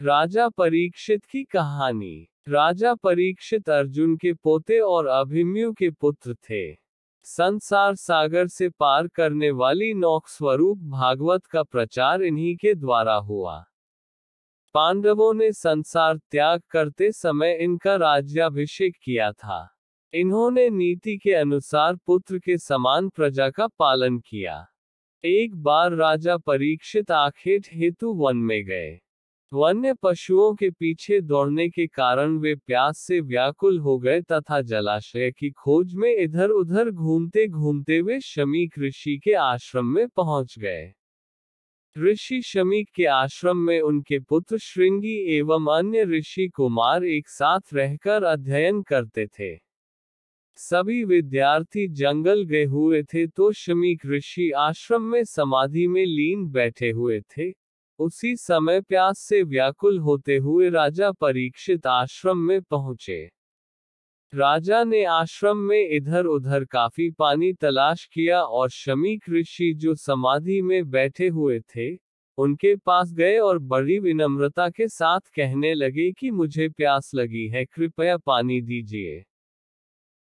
राजा परीक्षित की कहानी। राजा परीक्षित अर्जुन के पोते और अभिमन्यु के पुत्र थे। संसार सागर से पार करने वाली नौक स्वरूप भागवत का प्रचार इन्हीं के द्वारा हुआ। पांडवों ने संसार त्याग करते समय इनका राज्याभिषेक किया था। इन्होंने नीति के अनुसार पुत्र के समान प्रजा का पालन किया। एक बार राजा परीक्षित आखेट हेतु वन में गए। वन्य पशुओं के पीछे दौड़ने के कारण वे प्यास से व्याकुल हो गए तथा जलाशय की खोज में इधर उधर घूमते घूमते वे शमीक ऋषि के आश्रम में पहुंच गए। ऋषि शमीक के आश्रम में उनके पुत्र श्रृंगी एवं अन्य ऋषि कुमार एक साथ रहकर अध्ययन करते थे। सभी विद्यार्थी जंगल गए हुए थे तो शमीक ऋषि आश्रम में समाधि में लीन बैठे हुए थे। उसी समय प्यास से व्याकुल होते हुए राजा परीक्षित आश्रम में पहुंचे। राजा ने आश्रम में इधर उधर काफी पानी तलाश किया और शमीक ऋषि जो समाधि में बैठे हुए थे, उनके पास गए और बड़ी विनम्रता के साथ कहने लगे कि मुझे प्यास लगी है, कृपया पानी दीजिए।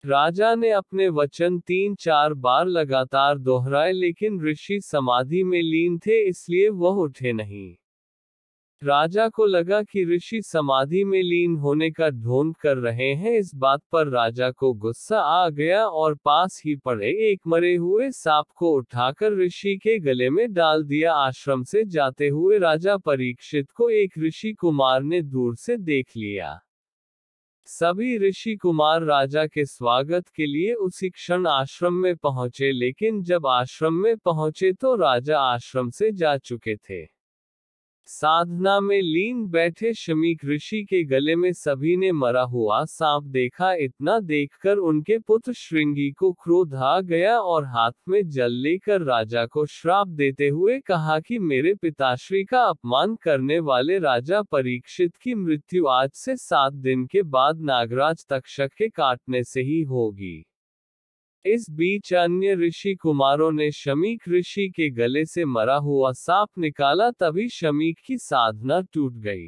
राजा ने अपने वचन 3-4 बार लगातार दोहराए लेकिन ऋषि समाधि में लीन थे इसलिए वह उठे नहीं। राजा को लगा कि ऋषि समाधि में लीन होने का ढोंग कर रहे हैं। इस बात पर राजा को गुस्सा आ गया और पास ही पड़े एक मरे हुए सांप को उठाकर ऋषि के गले में डाल दिया। आश्रम से जाते हुए राजा परीक्षित को एक ऋषि कुमार ने दूर से देख लिया। सभी ऋषि कुमार राजा के स्वागत के लिए उसी क्षण आश्रम में पहुंचे, लेकिन जब आश्रम में पहुंचे तो राजा आश्रम से जा चुके थे। साधना में लीन बैठे शमीक ऋषि के गले में सभी ने मरा हुआ सांप देखा। इतना देखकर उनके पुत्र श्रृंगी को क्रोध आ गया और हाथ में जल लेकर राजा को श्राप देते हुए कहा कि मेरे पिताश्री का अपमान करने वाले राजा परीक्षित की मृत्यु आज से 7 दिन के बाद नागराज तक्षक के काटने से ही होगी। इस बीच अन्य ऋषि कुमारों ने शमीक ऋषि के गले से मरा हुआ सांप निकाला, तभी शमीक की साधना टूट गई।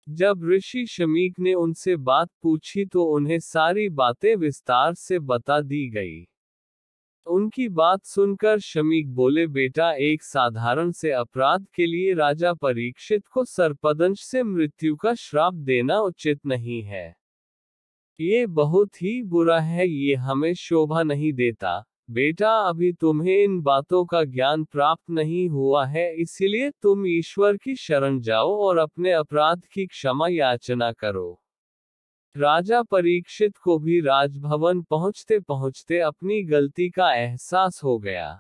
जब ऋषि शमीक ने उनसे बात पूछी तो उन्हें सारी बातें विस्तार से बता दी गई। उनकी बात सुनकर शमीक बोले, बेटा, एक साधारण से अपराध के लिए राजा परीक्षित को सर्पदंश से मृत्यु का श्राप देना उचित नहीं है। ये बहुत ही बुरा है, ये हमें शोभा नहीं देता। बेटा, अभी तुम्हें इन बातों का ज्ञान प्राप्त नहीं हुआ है, इसलिए तुम ईश्वर की शरण जाओ और अपने अपराध की क्षमा याचना करो। राजा परीक्षित को भी राजभवन पहुंचते पहुंचते अपनी गलती का एहसास हो गया।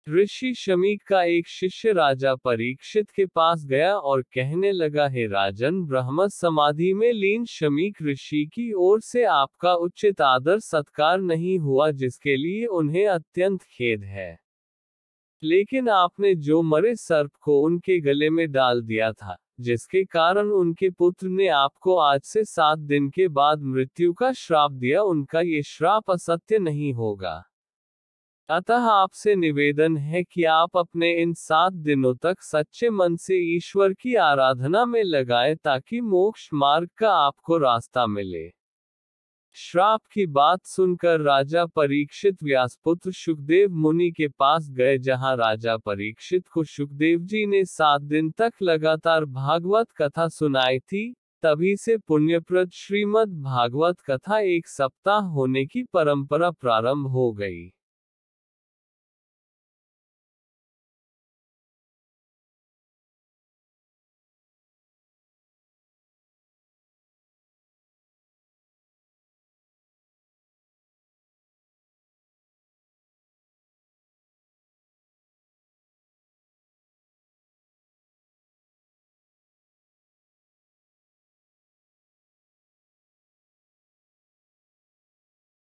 ऋषि शमीक का एक शिष्य राजा परीक्षित के पास गया और कहने लगा, हे राजन, ब्रह्म समाधि में लीन शमीक ऋषि की ओर से आपका उचित आदर सत्कार नहीं हुआ, जिसके लिए उन्हें अत्यंत खेद है। लेकिन आपने जो मरे सर्प को उनके गले में डाल दिया था, जिसके कारण उनके पुत्र ने आपको आज से 7 दिन के बाद मृत्यु का श्राप दिया, उनका ये श्राप असत्य नहीं होगा। अतः आपसे निवेदन है कि आप अपने इन 7 दिनों तक सच्चे मन से ईश्वर की आराधना में लगाएं ताकि मोक्ष मार्ग का आपको रास्ता मिले। श्राप की बात सुनकर राजा परीक्षित व्यासपुत्र शुकदेव मुनि के पास गए, जहां राजा परीक्षित को शुकदेव जी ने 7 दिन तक लगातार भागवत कथा सुनाई थी। तभी से पुण्यप्रद श्रीमद् भागवत कथा 1 सप्ताह होने की परंपरा प्रारंभ हो गई।